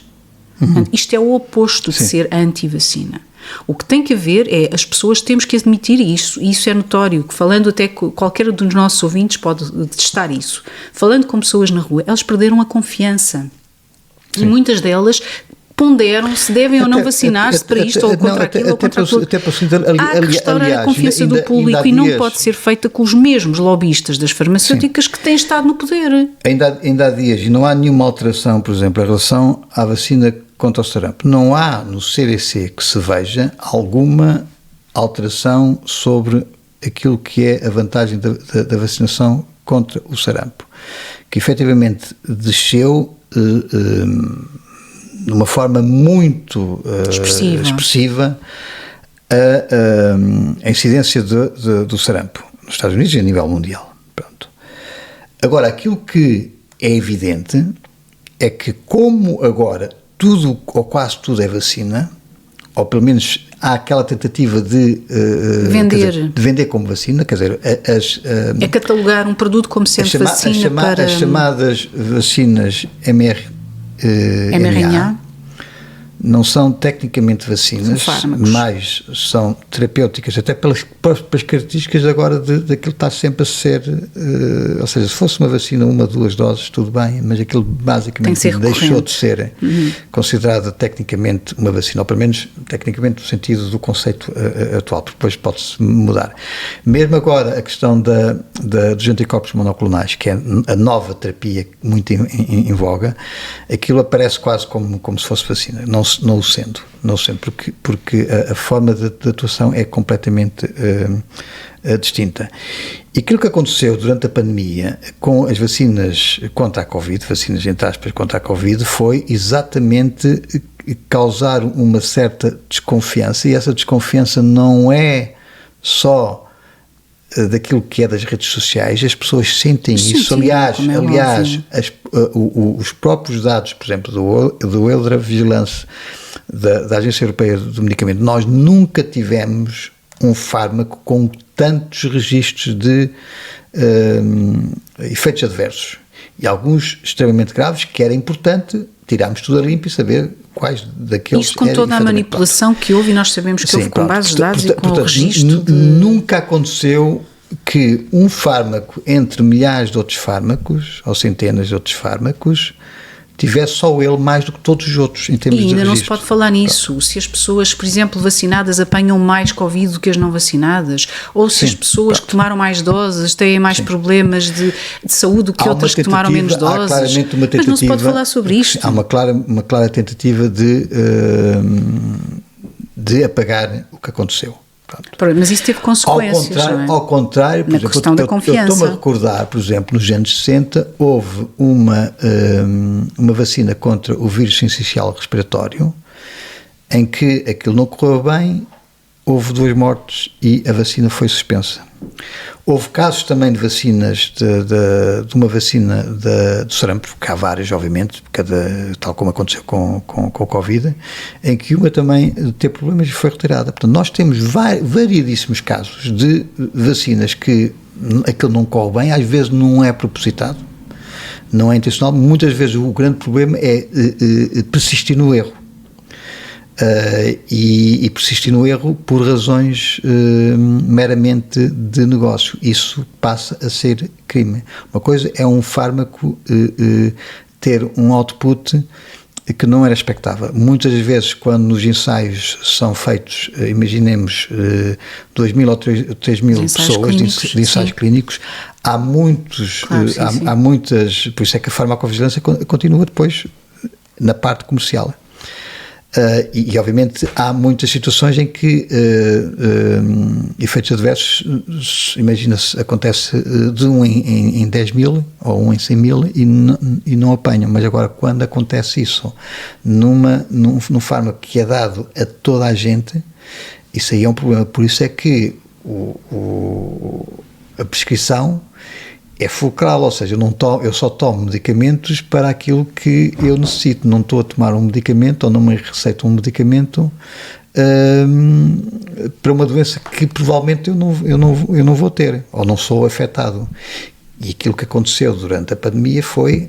S1: Portanto, isto é o oposto de ser anti-vacina. O que tem que haver é, as pessoas temos que admitir isso, e isso é notório, que falando até qualquer dos nossos ouvintes pode testar isso. Falando com pessoas na rua, elas perderam a confiança. Sim. E muitas delas ponderam se devem ou não vacinar-se para isto ou contra aquilo ou contra aquilo. Há que restaurar a confiança do público e não pode ser feita com os mesmos lobistas das farmacêuticas que têm estado no poder.
S2: Ainda há dias, e não há nenhuma alteração, por exemplo, em relação à vacina contra o sarampo. Não há no CDC que se veja alguma alteração sobre aquilo que é a vantagem da vacinação contra o sarampo, que efetivamente desceu de uma forma muito expressiva a incidência do sarampo nos Estados Unidos e a nível mundial. Pronto. Agora, aquilo que é evidente é que, como agora tudo ou quase tudo é vacina, ou pelo menos há aquela tentativa de vender como vacina, quer dizer,
S1: é catalogar um produto como sendo vacina para...
S2: As chamadas vacinas mRNA não são tecnicamente vacinas, mas são terapêuticas, até pelas características agora daquilo que está sempre a ser, ou seja, se fosse uma vacina, 1 ou 2 doses, tudo bem, mas aquilo basicamente deixou de ser considerado tecnicamente uma vacina, ou pelo menos tecnicamente no sentido do conceito atual, porque depois pode-se mudar. Mesmo agora a questão dos anticorpos monoclonais, que é a nova terapia muito em voga, aquilo aparece quase como se fosse vacina, não o sendo, porque a forma de atuação é completamente distinta. E aquilo que aconteceu durante a pandemia com as vacinas contra a Covid, vacinas entre aspas contra a Covid, foi exatamente causar uma certa desconfiança, e essa desconfiança não é só daquilo que é das redes sociais, as pessoas sentem isso. Aliás, os próprios dados, por exemplo, do Eudravigilance, da Agência Europeia do Medicamento, nós nunca tivemos um fármaco com tantos registros de efeitos adversos, e alguns extremamente graves, que era importante tirarmos tudo a limpo e saber quais daqueles...
S1: Isto com toda a manipulação que houve, e nós sabemos que houve com bases de dados e com o registro
S2: Nunca aconteceu que um fármaco, entre milhares de outros fármacos, ou centenas de outros fármacos, tivesse só ele mais do que todos os outros, em termos de registro.
S1: E ainda não se pode falar nisso. Se as pessoas, por exemplo, vacinadas apanham mais Covid do que as não vacinadas, ou se as pessoas que tomaram mais doses têm mais problemas de saúde do que outras que tomaram menos doses. Mas não se pode falar sobre isto.
S2: Há uma clara tentativa de apagar o que aconteceu.
S1: Pronto. Mas isso teve consequências,
S2: ao contrário, por exemplo,
S1: questão da confiança.
S2: Eu estou-me a recordar, por exemplo, nos anos 60, houve uma vacina contra o vírus sincicial respiratório, em que aquilo não correu bem, houve 2 mortes e a vacina foi suspensa. Houve casos também de vacinas, de uma vacina do sarampo, que há várias, obviamente, tal como aconteceu com o Covid, em que uma também teve problemas e foi retirada. Portanto, nós temos variedíssimos casos de vacinas que aquilo não corre bem, às vezes não é propositado, não é intencional, muitas vezes o grande problema é persistir no erro. E persistir no erro por razões meramente de negócio. Isso passa a ser crime. Uma coisa é um fármaco ter um output que não era expectável. Muitas vezes, quando os ensaios são feitos, imaginemos 2.000 ou 3.000 pessoas de ensaios clínicos, há muitos, claro, há muitas, por isso é que a farmacovigilância continua depois na parte comercial. E obviamente há muitas situações em que efeitos adversos, imagina-se, acontece de 1 em 10.000 ou 1 em 100.000 e não apanham, mas agora quando acontece isso num fármaco que é dado a toda a gente, isso aí é um problema. Por isso é que a prescrição é fulcral, ou seja, eu só tomo medicamentos para aquilo que eu necessito, não estou a tomar um medicamento ou não me receito um medicamento para uma doença que provavelmente eu não vou ter, ou não sou afetado. E aquilo que aconteceu durante a pandemia foi,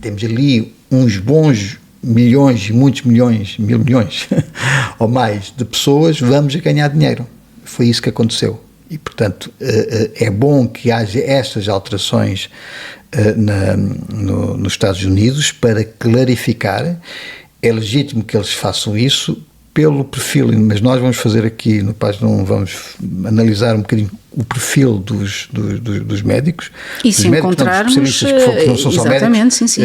S2: temos ali uns bons milhões, muitos milhões, 1.000 milhões ou mais de pessoas, vamos a ganhar dinheiro. Foi isso que aconteceu. E, portanto, é bom que haja estas alterações nos Estados Unidos para clarificar. É legítimo que eles façam isso pelo perfil, mas nós vamos fazer aqui no Página 1, vamos analisar um bocadinho o perfil dos médicos.
S1: E se encontrarmos,
S2: especialistas que não são só médicos,
S1: sim.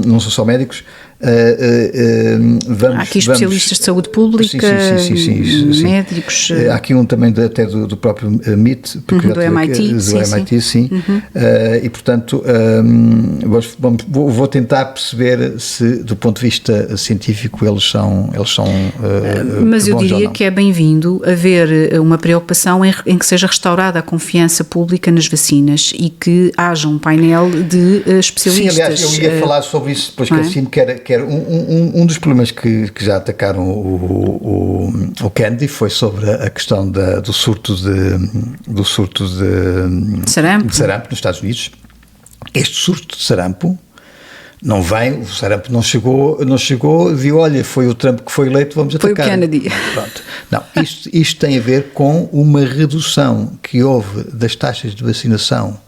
S2: Não são só médicos.
S1: Há aqui especialistas de saúde pública, sim. Médicos.
S2: Há aqui um também até do próprio MIT,
S1: do MIT,
S2: sim. E portanto vou tentar perceber se do ponto de vista científico eles são
S1: mas eu diria que é bem-vindo haver uma preocupação em que seja restaurada a confiança pública nas vacinas e que haja um painel de especialistas.
S2: Sim, aliás, eu ia falar sobre isso depois que era um dos problemas que já atacaram o Kennedy foi sobre a questão do surto de sarampo nos Estados Unidos. Este surto de sarampo o sarampo não chegou, viu, olha, foi o Trump que foi eleito, vamos atacar.
S1: Foi o Kennedy.
S2: Pronto. Não, isto tem a ver com uma redução que houve das taxas de vacinação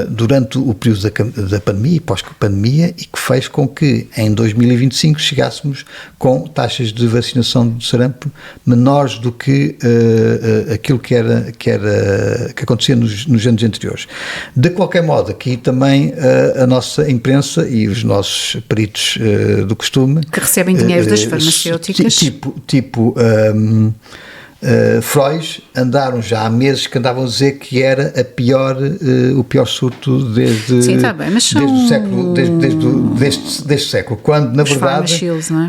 S2: durante o período da pandemia e pós-pandemia, e que fez com que em 2025 chegássemos com taxas de vacinação de sarampo menores do que aquilo que acontecia nos anos anteriores. De qualquer modo, aqui também a nossa imprensa e os nossos peritos do costume,
S1: que recebem dinheiro das farmacêuticas,
S2: Freud, andaram já há meses que andavam a dizer que era o pior surto desde o século, deste século, quando na verdade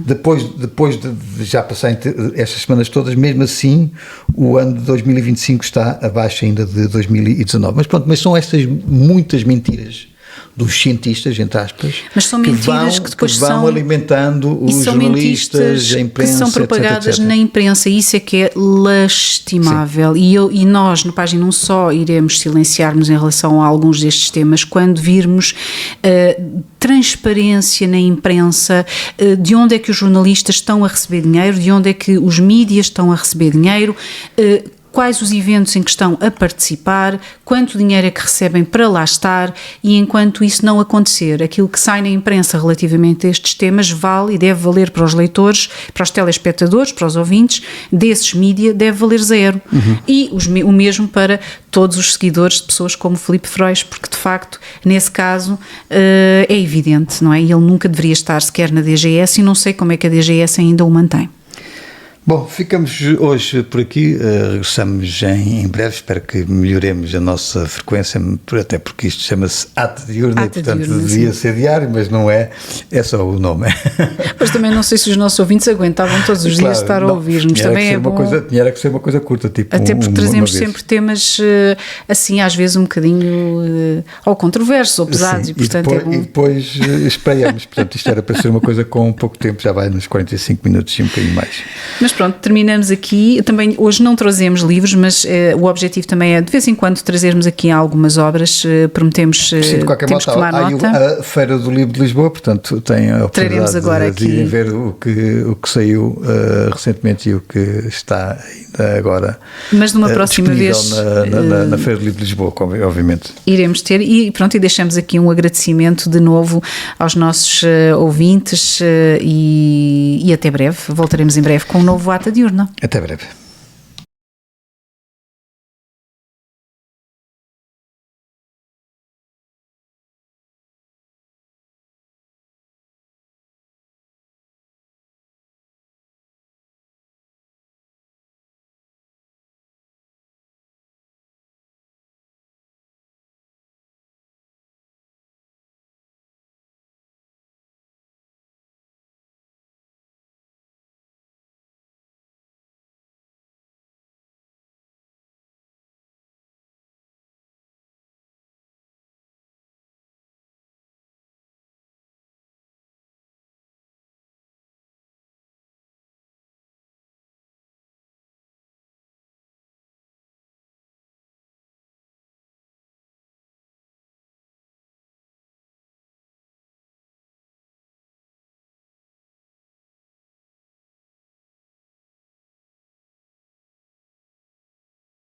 S2: depois de já passar estas semanas todas, mesmo assim o ano de 2025 está abaixo ainda de 2019, mas são estas muitas mentiras dos cientistas, entre aspas,
S1: mas são mentiras que depois
S2: vão alimentando os jornalistas, a imprensa,
S1: que são propagadas
S2: etc.
S1: na imprensa, isso é que é lastimável. E nós, no Página 1, só iremos silenciar-nos em relação a alguns destes temas quando virmos transparência na imprensa, de onde é que os jornalistas estão a receber dinheiro, de onde é que os mídias estão a receber dinheiro, quais os eventos em que estão a participar, quanto dinheiro é que recebem para lá estar, e enquanto isso não acontecer, aquilo que sai na imprensa relativamente a estes temas vale e deve valer para os leitores, para os telespectadores, para os ouvintes desses mídia, deve valer zero. E o mesmo para todos os seguidores de pessoas como Filipe Freud, porque de facto, nesse caso, é evidente, não é? Ele nunca deveria estar sequer na DGS e não sei como é que a DGS ainda o mantém.
S2: Bom, ficamos hoje por aqui, regressamos em breve, espero que melhoremos a nossa frequência, até porque isto chama-se Ata Diurna e, portanto, devia ser diário, mas não é só o nome.
S1: Mas também não sei se os nossos ouvintes aguentavam todos os dias estar a ouvir-nos, também é bom.
S2: Tinha que ser uma coisa curta, tipo
S1: até porque trazemos sempre temas, assim, às vezes um bocadinho ou controversos ou pesados.
S2: Sim,
S1: e, portanto, é bom.
S2: E depois espreiamos, portanto, isto era para ser uma coisa com pouco tempo, já vai nos 45 minutos e um bocadinho mais.
S1: Mas pronto, terminamos aqui. Também hoje não trazemos livros, mas o objetivo também é de vez em quando trazermos aqui algumas obras. Prometemos,
S2: sim, de qualquer
S1: temos que tomar nota.
S2: A Feira do Livro de Lisboa, portanto, tem a oportunidade de irem ver o que saiu recentemente e o que está ainda agora.
S1: Mas numa próxima vez
S2: na Feira do Livro de Lisboa, obviamente.
S1: Iremos ter e pronto, e deixamos aqui um agradecimento de novo aos nossos ouvintes e até breve. Voltaremos em breve com um novo Ata Diurna.
S2: Até breve.